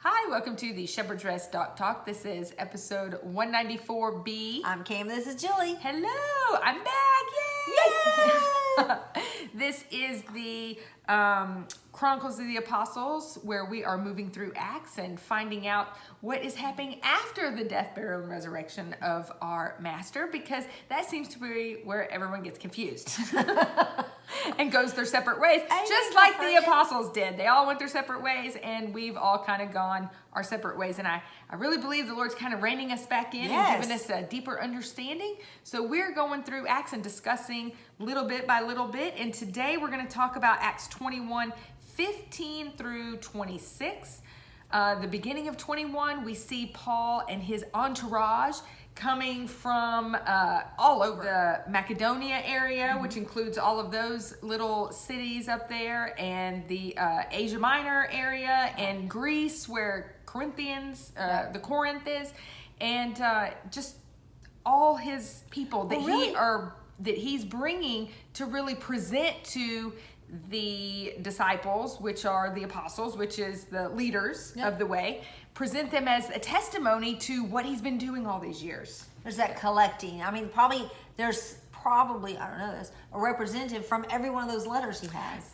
Hi, welcome to the Shepherd's Rest Doc Talk. This is episode 194B. I'm Cam, this is Julie. Hello, I'm back. Yay! This is the Chronicles of the Apostles, where we are moving through Acts and finding out what is happening after the death, burial, and resurrection of our Master, because that seems to be where everyone gets confused and goes their separate ways, just like the apostles did. They all went their separate ways, and we've all kind of gone our separate ways. And I really believe the Lord's kind of reining us back in and giving us a deeper understanding. So we're going through Acts and discussing little bit by little bit. And today we're going to talk about Acts 21:15 through 26. The beginning of 21, we see Paul and his entourage coming from all over the Macedonia area, which includes all of those little cities up there, and the Asia Minor area, and Greece, where the Corinth is, and just all his people that he's bringing to really present to the disciples, which are the apostles, which is the leaders of the way, present them as a testimony to what he's been doing all these years. There's that collecting. I mean, there's probably, I don't know this, a representative from every one of those letters he has.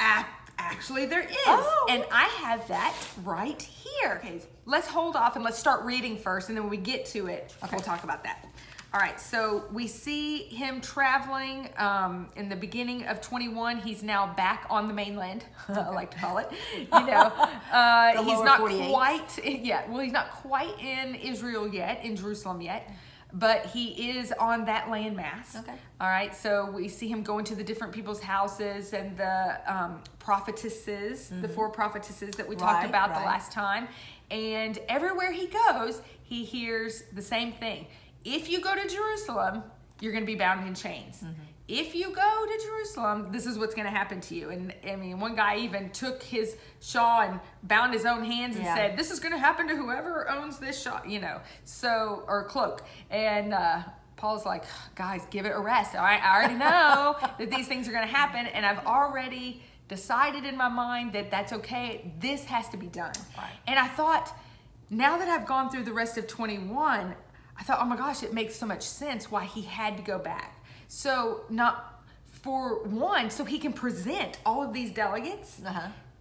Actually, there is. Oh. And I have that right here. Okay, let's hold off and let's start reading first, and then when we get to it, we'll talk about that. All right, so we see him traveling in the beginning of 21. He's now back on the mainland, I like to call it. You know, he's not 48. he's not quite in Israel yet, in Jerusalem yet, but he is on that landmass. Okay. All right, so we see him going to the different people's houses and the prophetesses, the four prophetesses that we talked about the last time. And everywhere he goes, he hears the same thing. If you go to Jerusalem, you're going to be bound in chains. If you go to Jerusalem, this is what's going to happen to you. And I mean, one guy even took his shawl and bound his own hands and said, this is going to happen to whoever owns this shawl, or cloak. And Paul's like, guys, give it a rest. All right, I already know that these things are going to happen, and I've already decided in my mind that that's okay. This has to be done. Right. And I thought, now that I've gone through the rest of 21, I thought, oh my gosh, it makes so much sense why he had to go back. So not for one, so he can present all of these delegates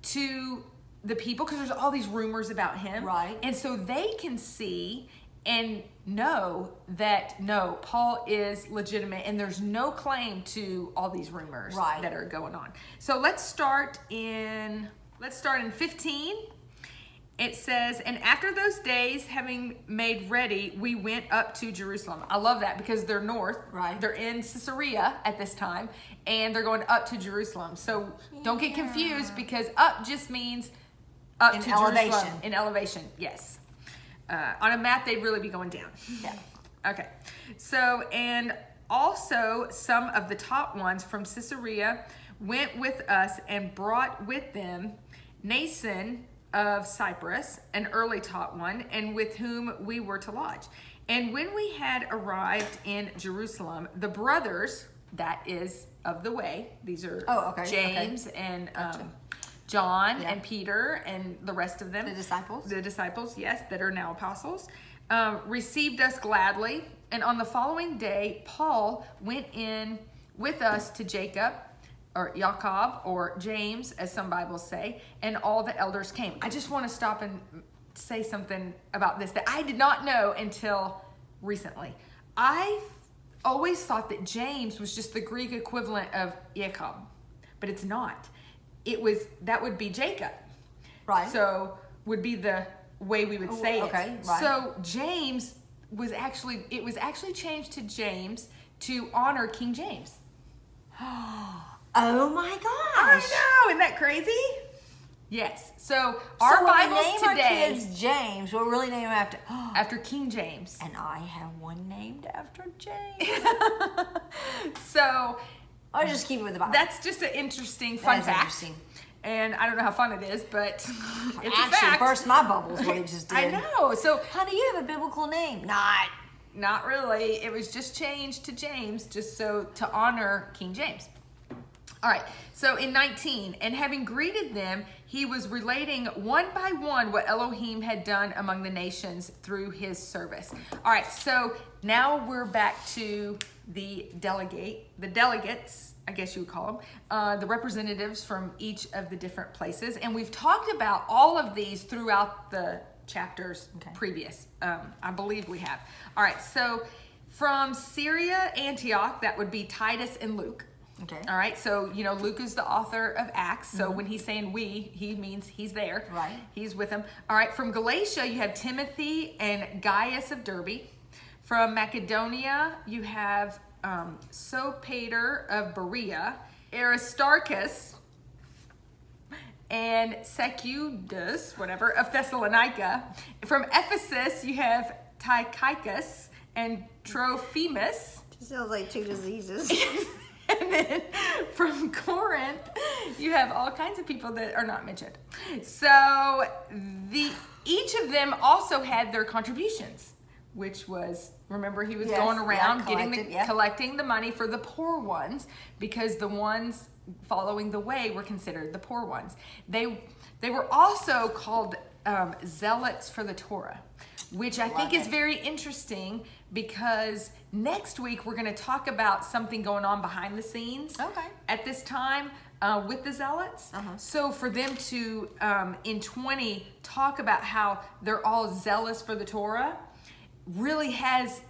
to the people, because there's all these rumors about him. Right. And so they can see and know that, no, Paul is legitimate and there's no claim to all these rumors that are going on. So let's start in 15. It says, and after those days, having made ready, we went up to Jerusalem. I love that because they're north. Right. They're in Caesarea at this time, and they're going up to Jerusalem. So don't get confused, because up just means up to Jerusalem. In elevation, yes. On a map, they'd really be going down. Yeah. Okay. So, and also some of the top ones from Caesarea went with us and brought with them Nason of Cyprus, an early taught one, and with whom we were to lodge. And when we had arrived in Jerusalem, the brothers, that is of the way, these are James and John and Peter and the rest of them. The disciples, yes, that are now apostles, received us gladly. And on the following day, Paul went in with us to Jacob, or Jacob, or James, as some Bibles say, and all the elders came. I just want to stop and say something about this that I did not know until recently. I always thought that James was just the Greek equivalent of Jacob, but it's not. That would be Jacob. Right. So would be the way we would say it. Right. So James was actually changed to James to honor King James. Oh my gosh. I know, isn't that crazy? Yes. So our Bibles today. today, our kids James, we'll really name him after King James. And I have one named after James. So I'll just keep it with the Bible. That's just an interesting fun fact. Interesting. And I don't know how fun it is, but it's Actually, a fact. burst my bubbles what he just did. I know. So honey, you have a biblical name. Not really. It was just changed to James, just so to honor King James. All right, so in 19, and having greeted them, he was relating one by one what Elohim had done among the nations through his service. All right, so now we're back to the delegates, I guess you would call them, the representatives from each of the different places. And we've talked about all of these throughout the chapters previous. I believe we have. All right, so from Syria, Antioch, that would be Titus and Luke. Okay. All right. So, Luke is the author of Acts. So when he's saying we, he means he's there. Right. He's with them. All right. From Galatia, you have Timothy and Gaius of Derbe. From Macedonia, you have Sopater of Berea, Aristarchus, and Secundus, whatever, of Thessalonica. From Ephesus, you have Tychicus and Trophimus. Sounds like two diseases. And then from Corinth, you have all kinds of people that are not mentioned. So each of them also had their contributions, which was, remember, he was going around collecting the money for the poor ones, because the ones following the way were considered the poor ones. They were also called zealots for the Torah, which I think is very interesting, because next week we're going to talk about something going on behind the scenes at this time with the zealots. So for them to, in 20, talk about how they're all zealous for the Torah really has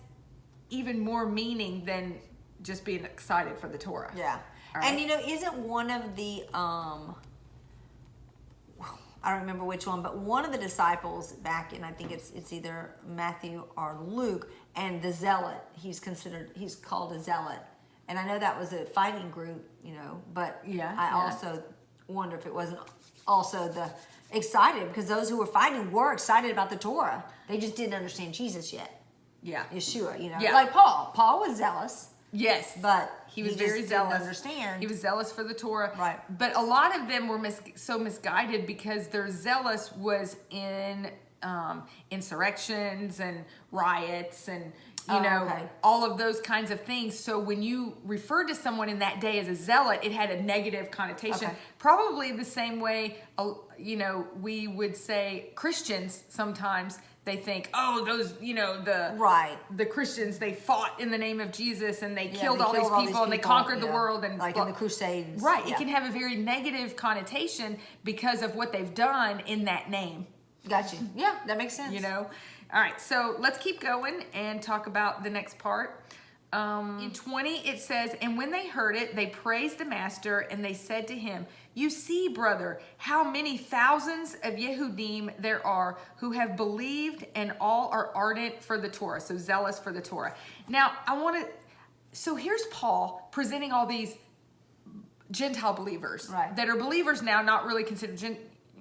even more meaning than just being excited for the Torah. Yeah. Right? And isn't one of the I don't remember which one, but one of the disciples back in, I think it's either Matthew or Luke, and the zealot, he's called a zealot. And I know that was a fighting group, but I also wonder if it wasn't also the excited, because those who were fighting were excited about the Torah. They just didn't understand Jesus yet. Yeah. Yeshua, Yeah. Like Paul. Paul was zealous. Yes. But he was just very zealous. Didn't understand. He was zealous for the Torah. Right. But a lot of them were so misguided, because their zealous was in insurrections and riots and, all of those kinds of things. So when you referred to someone in that day as a zealot, it had a negative connotation. Probably the same way, we would say Christians sometimes. They think, those, the Christians, they fought in the name of Jesus, and they killed all these people, and they conquered the world. And like in the Crusades. Right. It can have a very negative connotation because of what they've done in that name. Got you. Yeah, that makes sense. All right, so let's keep going and talk about the next part. In 20, it says, and when they heard it, they praised the master, and they said to him, you see, brother, how many thousands of Yehudim there are who have believed, and all are ardent for the Torah, so zealous for the Torah. Now, so here's Paul presenting all these Gentile believers that are believers now, not really considered,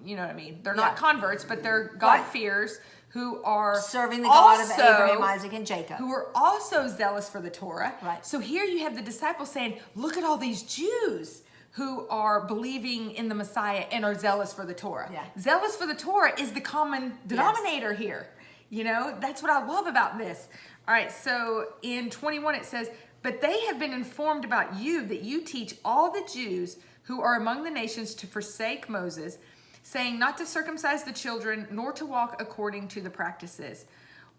you know what I mean? They're not converts, but they're God-fearers who are serving the God of Abraham, Isaac, and Jacob. Who are also zealous for the Torah. Right. So here you have the disciples saying, look at all these Jews who are believing in the Messiah and are zealous for the Torah. Yeah. Zealous for the Torah is the common denominator here. That's what I love about this. All right, so in 21 it says, but they have been informed about you, that you teach all the Jews who are among the nations to forsake Moses, saying not to circumcise the children, nor to walk according to the practices.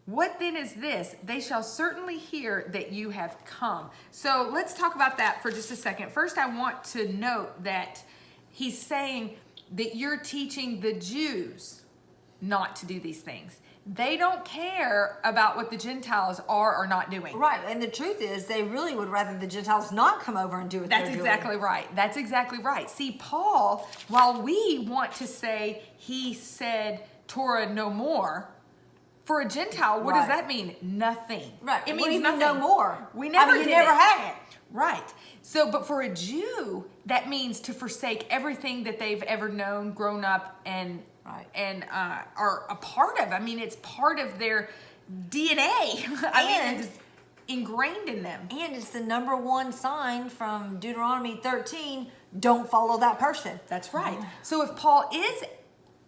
What then is this? They shall certainly hear that you have come. So let's talk about that for just a second. First, I want to note that he's saying that you're teaching the Jews not to do these things. They don't care about what the Gentiles are or not doing. Right, and the truth is, they really would rather the Gentiles not come over and do what they're doing. That's exactly right. That's exactly right. See, Paul, while we want to say he said Torah no more, for a Gentile, what does that mean? Nothing. Right. It means mean nothing. No more. We never you did never it. had it. Right. So, but for a Jew, that means to forsake everything that they've ever known, grown up, and are a part of. I mean, it's part of their DNA. It's ingrained in them. And it's the number one sign from Deuteronomy 13, don't follow that person. That's right. So if Paul is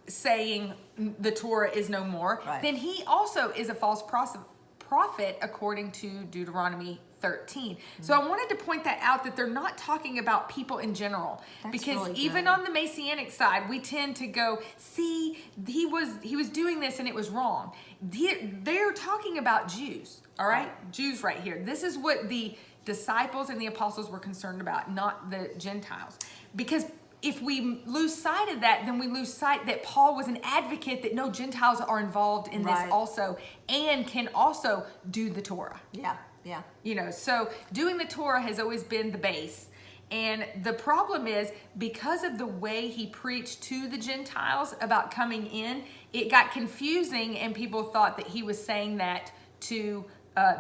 saying the Torah is no more, then he also is a false prophet according to Deuteronomy 13. So I wanted to point that out, that they're not talking about people in general. That's because really even good. on the Messianic side, we tend to go, see, he was doing this and it was wrong. They're talking about Jews, all right? Jews right here. This is what the disciples and the apostles were concerned about, not the Gentiles. Because if we lose sight of that, then we lose sight that Paul was an advocate that no, Gentiles are involved in this also, and can also do the Torah. Yeah, yeah. You know, so doing the Torah has always been the base. And the problem is, because of the way he preached to the Gentiles about coming in, it got confusing and people thought that he was saying that to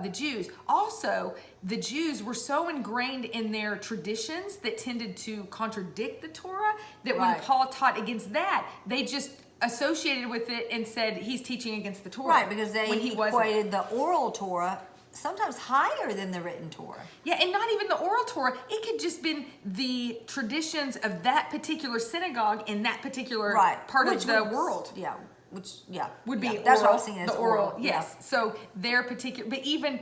the Jews. Also, the Jews were so ingrained in their traditions that tended to contradict the Torah that when Paul taught against that, they just associated with it and said he's teaching against the Torah. Right, because they equated the oral Torah sometimes higher than the written Torah. Yeah, and not even the oral Torah. It could just been the traditions of that particular synagogue in that particular part of the world. Yeah. Would be oral, that's what I was thinking. The oral, yes. Yeah. So their particular, but even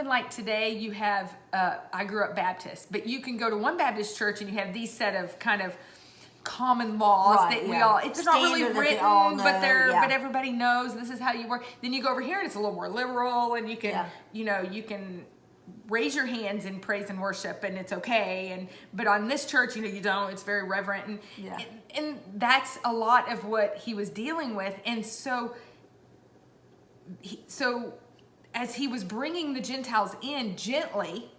like today, you have. I grew up Baptist, but you can go to one Baptist church and you have these set of kind of common laws that we all. It's not really written, but but everybody knows this is how you work. Then you go over here and it's a little more liberal, and you can you can raise your hands in praise and worship and it's okay, but on this church you don't. It's very reverent, and that's a lot of what he was dealing with. And so as he was bringing the Gentiles in gently,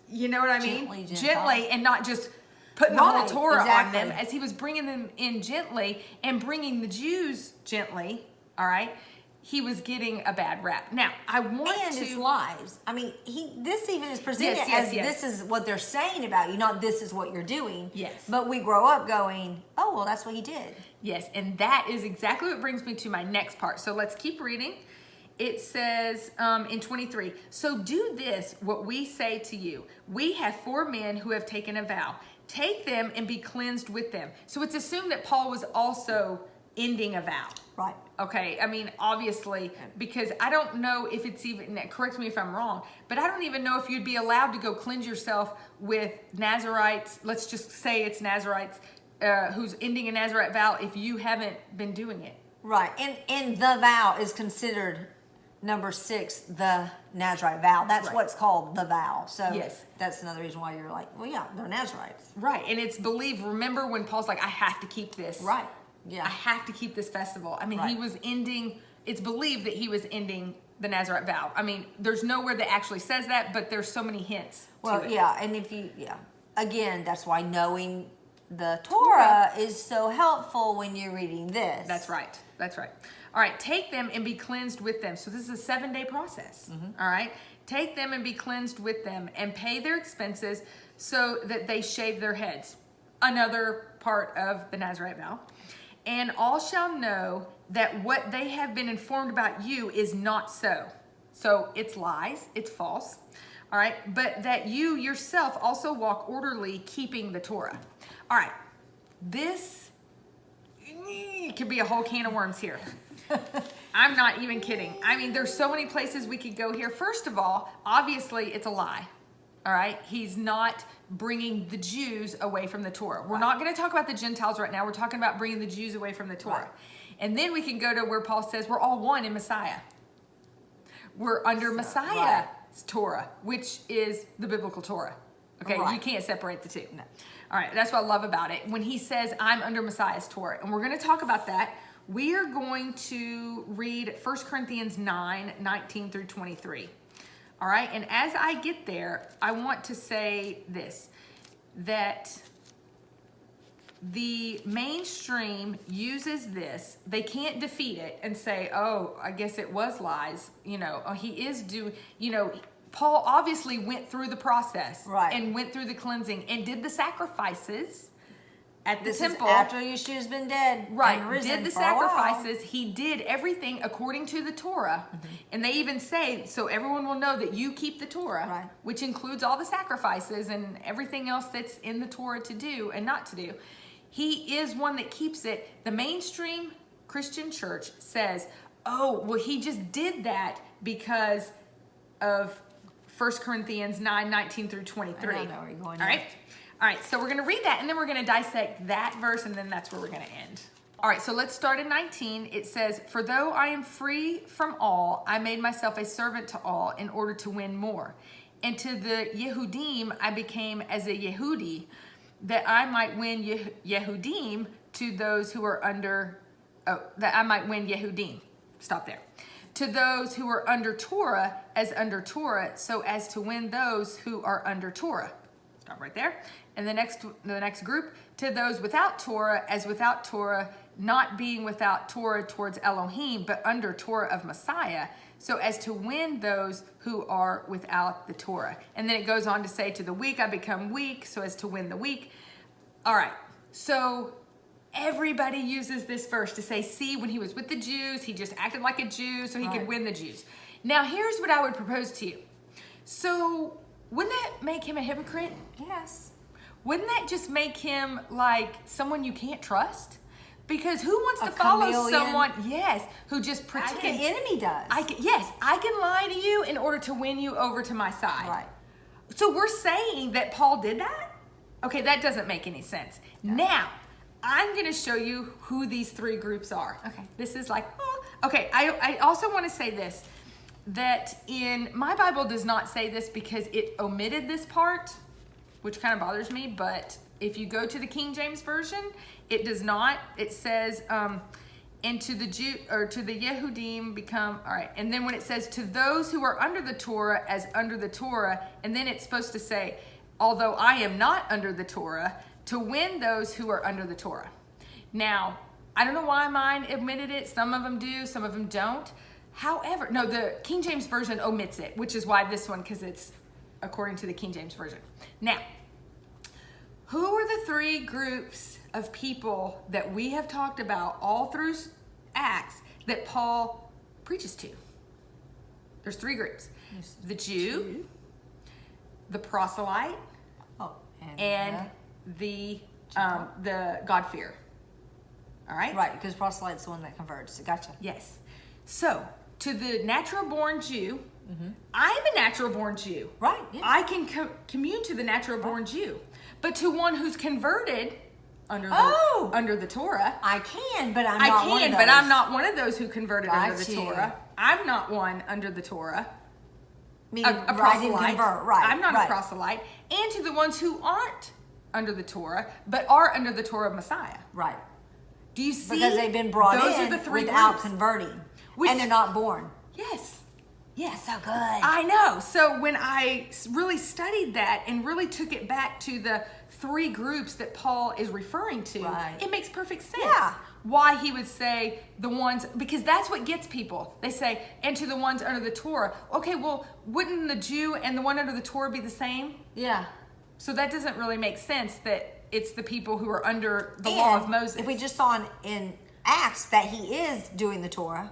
you know what I mean, gently, and not just putting the whole Torah on them, as he was bringing them in gently and bringing the Jews gently, all right, he was getting a bad rap. Now, I want and his lives. I mean, this even is presented as this is what they're saying about you, not this is what you're doing. Yes. But we grow up going, oh, well, that's what he did. Yes, and that is exactly what brings me to my next part. So let's keep reading. It says in 23, so do this, what we say to you. We have 4 men who have taken a vow. Take them and be cleansed with them. So it's assumed that Paul was also ending a vow. Right. Okay, I mean, obviously, because I don't know if it's even, correct me if I'm wrong, but I don't even know if you'd be allowed to go cleanse yourself with Nazarites. Let's just say it's Nazarites who's ending a Nazarite vow if you haven't been doing it. Right, and the vow is considered number 6, the Nazarite vow. That's what's called the vow. So that's another reason why you're like, well, yeah, they're Nazarites. Right, and it's believed, remember when Paul's like, I have to keep this. Right. Yeah. I have to keep this festival. I mean, he was ending, it's believed that he was ending the Nazarite vow. I mean, there's nowhere that actually says that, but there's so many hints. Well, to it. And if you, again, that's why knowing the Torah is so helpful when you're reading this. That's right. All right, take them and be cleansed with them. So this is a 7-day process. All right, take them and be cleansed with them and pay their expenses so that they shave their heads. Another part of the Nazarite vow. And all shall know that what they have been informed about you is not so. So it's lies, it's false. All right, but that you yourself also walk orderly, keeping the Torah. All right, this could be a whole can of worms here. I'm not even kidding. I mean, there's so many places we could go here. First of all, obviously it's a lie. All right, he's not bringing the Jews away from the Torah. We're not going to talk about the Gentiles right now. We're talking about bringing the Jews away from the Torah. And then we can go to where Paul says we're all one in Messiah. We're under Messiah's Torah, which is the biblical Torah. Okay, you can't separate the two. No. All right, that's what I love about it. When he says I'm under Messiah's Torah, and we're going to talk about that. We are going to read 1 Corinthians 9, 19 through 23. All right, and as I get there, I want to say this, that the mainstream uses this. They can't defeat it and say, oh, I guess it was lies. He is Paul obviously went through the process and went through the cleansing and did the sacrifices at the temple. After Yeshua's been dead. And risen did the sacrifices. He did everything according to the Torah. And they even say, so everyone will know that you keep the Torah, which includes all the sacrifices and everything else that's in the Torah to do and not to do. He is one that keeps it. The mainstream Christian church says, oh, well, he just did that because of 1 Corinthians 9:19 through 23. I don't know where you're going. All right. All right, so we're going to read that, and then we're going to dissect that verse, and then that's where we're going to end. All right, so let's start in 19. It says, "For though I am free from all, I made myself a servant to all in order to win more. And to the Yehudim I became as a Yehudi, that I might win Yehudim to those who are under, that I might win Yehudim." Stop there. "To those who are under Torah as under Torah, so as to win those who are under Torah." Stop right there. And the next group, "To those without Torah as without Torah, not being without Torah towards Elohim, but under Torah of Messiah, so as to win those who are without the Torah." And then it goes on to say, "To the weak I become weak, so as to win the weak." All right, so everybody uses this verse to say, see, when he was with the Jews, he just acted like a Jew so he could win the Jews. Now, here's what I would propose to you. So, wouldn't that make him a hypocrite? Yes. Wouldn't that just make him like someone you can't trust? Because who wants to A follow chameleon? someone, yes, who just Like pretends? the enemy does. I can lie to you in order to win you over to my side. Right. So we're saying that Paul did that? Okay, that doesn't make any sense. Now, I'm going to show you who these three groups are. Okay. This is like, okay, I also want to say this, that in my Bible does not say this because it omitted this part, which kind of bothers me, but if you go to the King James Version, it does not. It says, "And to the Jew or to the Yehudim become," all right. And then when it says, "To those who are under the Torah as under the Torah," and then it's supposed to say, "Although I am not under the Torah, to win those who are under the Torah." Now, I don't know why mine omitted it. Some of them do, some of them don't. However, no, the King James Version omits it, which is why this one, because it's according to the King James Version. Now, who are the three groups of people that we have talked about all through Acts that Paul preaches to? There's three groups. The Jew, the proselyte, and the God-fearer. All right? Right, because proselyte's the one that converts. Gotcha. Yes. So, to the natural-born Jew, I'm a natural-born Jew. Right, yes. I can commune to the natural-born Jew. But to one who's converted under the Torah, I can, but I'm not one of those. but I'm not one of those who converted under the Got you. Torah. I'm not one under the Torah. Meaning, A proselyte. convert. Right. I'm not right. a proselyte. And to the ones who aren't under the Torah, but are under the Torah of Messiah. Right. Do you see? Because they've been brought Those in are the three without groups. converting. Which- and they're not born. Yes. Yes, so good. I know. So when I really studied that and really took it back to the three groups that Paul is referring to, Right. it makes perfect sense. Yeah. Why he would say the ones, because that's what gets people. They say, "And to the ones under the Torah." Okay, well, wouldn't the Jew and the one under the Torah be the same? Yeah. So that doesn't really make sense that it's the people who are under the law of Moses. If we just saw in Acts that he is doing the Torah,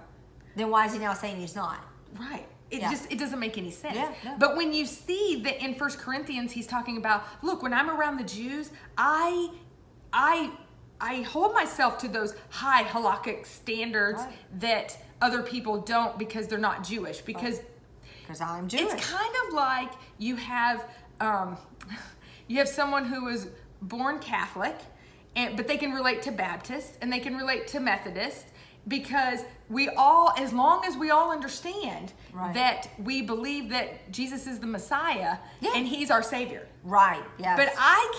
then why is he now saying he's not? Right. It Yeah. it doesn't make any sense. Yeah, no. But when you see that in 1 Corinthians, he's talking about, look, when I'm around the Jews, I hold myself to those high halakhic standards Right. that other people don't because they're not Jewish. Because I'm Jewish. it's kind of like you have someone who was born Catholic, but they can relate to Baptist and they can relate to Methodist, because as long as we all understand Right. that we believe that Jesus is the Messiah and he's our Savior. Right. Yes. But I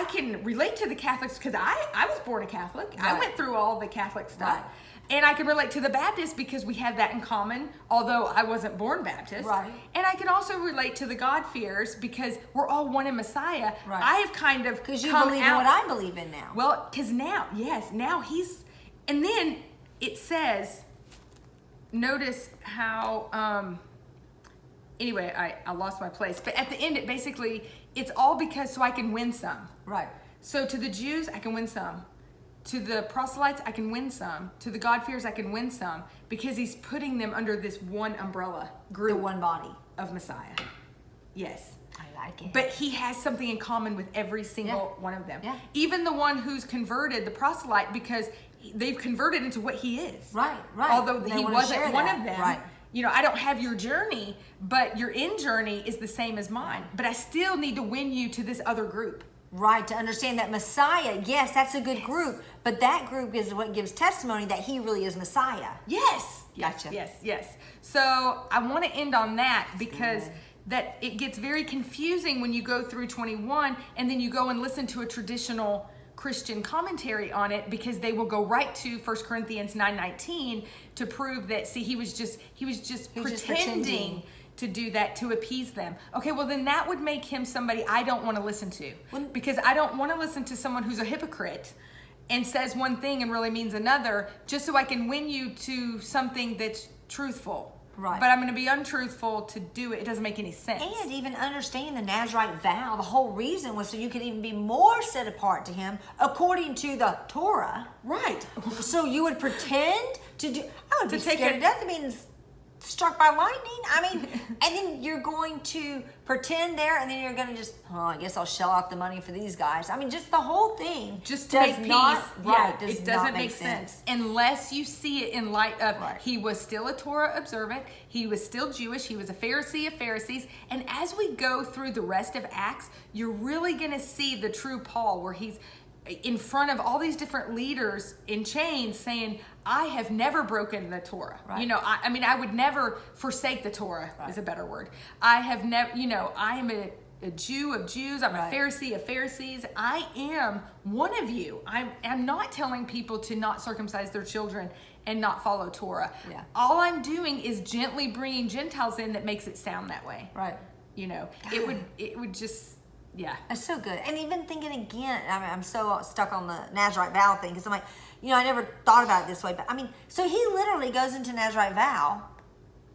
can relate to the Catholics because I was born a Catholic. I Right. went through all the Catholic stuff. Right. And I can relate to the Baptists because we have that in common, although I wasn't born Baptist. Right. And I can also relate to the God-fearers because we're all one in Messiah. Right. I have kind of because you come believe out, in what I believe in now. well, because now he's, and then it says, notice how, anyway, I lost my place. But at the end, it's all because so I can win some. Right. So to the Jews, I can win some. To the proselytes, I can win some. To the God-fearers, I can win some. Because he's putting them under this one umbrella group. The one body. Of Messiah. Yes. I like it. But he has something in common with every single one of them. Yeah. Even the one who's converted, the proselyte, because they've converted into what he is. Right. Although They he wanna wasn't share one that. of them. Right. I don't have your journey, but your end journey is the same as mine. But I still need to win you to this other group. Right, to understand that Messiah, yes, that's a good group, but that group is what gives testimony that he really is Messiah. Yes. Gotcha. Yes. So I want to end on that because that it gets very confusing when you go through 21 and then you go and listen to a traditional Christian commentary on it, because they will go right to 1 Corinthians 9:19 to prove that, see, he was just pretending to do that to appease them. Okay, well then that would make him somebody I don't want to listen to, because I don't want to listen to someone who's a hypocrite and says one thing and really means another, just so I can win you to something that's truthful. Right. But I'm going to be untruthful to do it. It doesn't make any sense. And even understanding the Nazarite vow, the whole reason was so you could even be more set apart to him according to the Torah. Right. So you would pretend to do, I would be take scared to death of being struck by lightning. I mean, and then you're going to pretend there, and then you're going to just, I guess I'll shell out the money for these guys. I mean, just the whole thing just to make peace. It doesn't make sense unless you see it in light of he was still a Torah observant, he was still Jewish, he was a Pharisee of Pharisees, and as we go through the rest of Acts, you're really going to see the true Paul, where he's in front of all these different leaders in chains saying, I have never broken the Torah. Right. I mean, I would never forsake the Torah, is a better word. I have never, I am a Jew of Jews. I'm a Pharisee of Pharisees. I am one of you. I'm not telling people to not circumcise their children and not follow Torah. Yeah. All I'm doing is gently bringing Gentiles in that makes it sound that way. Right. It would just, yeah. That's so good. And even thinking again, I mean, I'm so stuck on the Nazarite vow thing, because I'm like, I never thought about it this way. But I mean, so he literally goes into Nazarite vow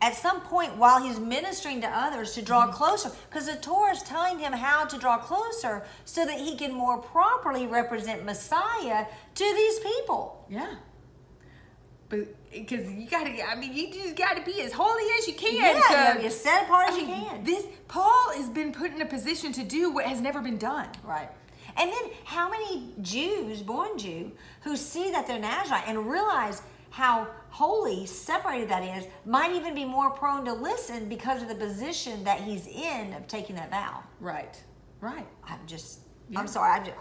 at some point while he's ministering to others to draw closer, because the Torah is telling him how to draw closer so that he can more properly represent Messiah to these people. Yeah. But because you just got to be as holy as you can. Yeah, you gotta be as set apart as you can. Paul has been put in a position to do what has never been done. Right. And then how many Jews, born Jew, who see that they're Nazarite and realize how holy, separated that is, might even be more prone to listen because of the position that he's in of taking that vow. Right. I'm sorry,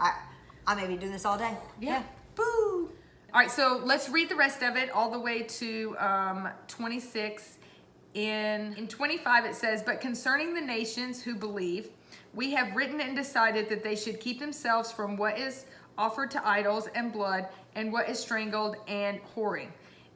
I may be doing this all day. Yeah. Boo. All right, so let's read the rest of it all the way to 26. In 25 it says, but concerning the nations who believe, we have written and decided that they should keep themselves from what is offered to idols and blood and what is strangled and whoring.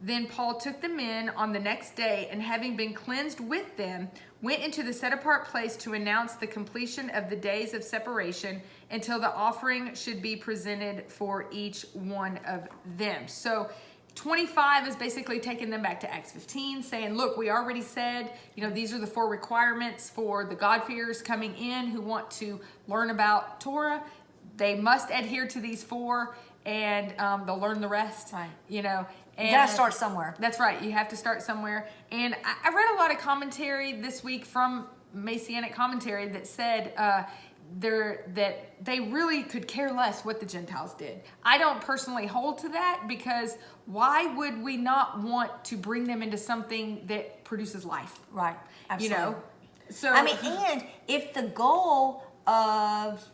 Then Paul took them in on the next day, and having been cleansed with them, went into the set-apart place to announce the completion of the days of separation until the offering should be presented for each one of them. So 25 is basically taking them back to Acts 15, saying, look, we already said, these are the 4 requirements for the God-fearers coming in who want to learn about Torah. They must adhere to these 4, and they'll learn the rest. Right. And you gotta start somewhere. That's right. You have to start somewhere. And I read a lot of commentary this week from Messianic commentary that said that they really could care less what the Gentiles did. I don't personally hold to that, because why would we not want to bring them into something that produces life? Right. Absolutely. So and if the goal of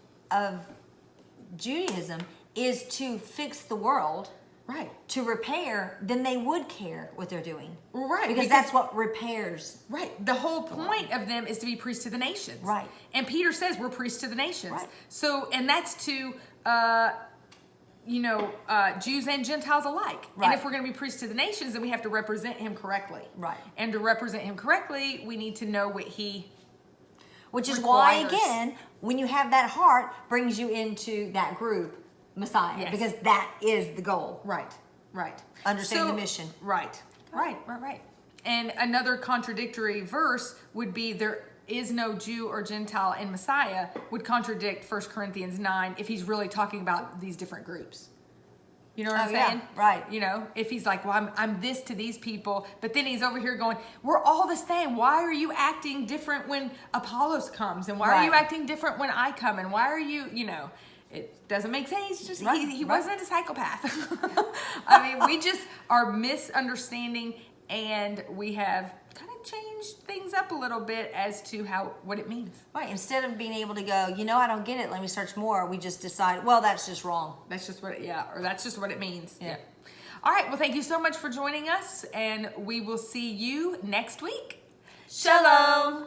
Judaism is to fix the world, right, to repair, then they would care what they're doing. Right. Because that's what repairs. Right. The whole point of them is to be priests to the nations. Right. And Peter says we're priests to the nations. Right. So, and that's to, Jews and Gentiles alike. Right. And if we're going to be priests to the nations, then we have to represent him correctly. Right. And to represent him correctly, we need to know what he Which is requires. why, again, when you have that heart, brings you into that group, Messiah. Yes. Because that is the goal. Right. Understanding the mission. Right. And another contradictory verse would be, there is no Jew or Gentile in Messiah, would contradict 1 Corinthians 9 if he's really talking about these different groups. You know what I'm saying? Right. If he's like, well, I'm this to these people, but then he's over here going, we're all the same. Why are you acting different when Apollos comes? And why are you acting different when I come? And why are you, it doesn't make sense. He's just, he wasn't a psychopath. I mean, we just are misunderstanding, and we have kind of changed things up a little bit as to what it means. Right. Instead of being able to go, I don't get it, let me search more, we just decide, well, that's just wrong. That's just what, or that's just what it means. Yeah. All right. Well, thank you so much for joining us, and we will see you next week. Shalom.